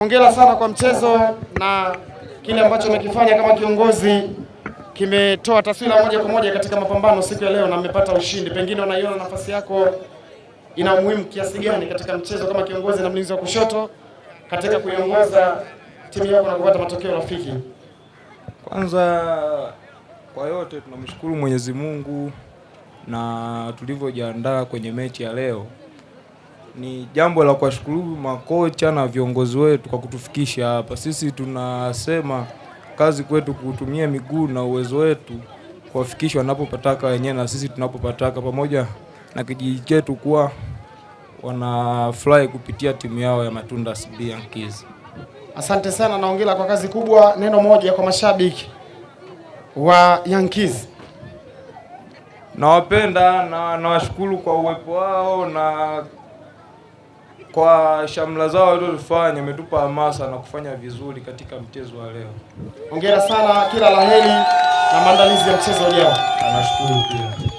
Hongera sana kwa mchezo na kile ambacho umekifanya kama kiongozi kimetoa taswira moja kwa moja katika mapambano siku ya leo na mmepata ushindi. Pengine unaiona nafasi yako ina umuhimu kiasi gani katika mchezo kama kiongozi na mlinzi wa kushoto katika kuiongoza timu yako na kupata matokeo rafiki? Kwanza kwa yote tunamshukuru Mwenyezi Mungu na tulivyojiandaa kwenye mechi ya leo. Ni jambo la kuwashukuru makocha na viongozi wetu kwa kutufikisha hapa. Sisi tunasema kazi kwetu kutumia miguu na uwezo wetu kuwafikisha wanapopataka wenyewe na sisi tunapopataka, pamoja na kijiji chetu kuwa wanafurahi kupitia timu yao ya Matunda CB Yankees. Asante sana na hongera kwa kazi kubwa. Neno moja kwa mashabiki wa Yankees. Nawapenda na nawashukuru kwa uwepo wao na kwa shamla zao walizofanya, umetupa hamasa na kufanya vizuri katika mchezo wa leo. Hongera sana, kila laheri na maandalizi ya mchezo ujao. Nashukuru pia.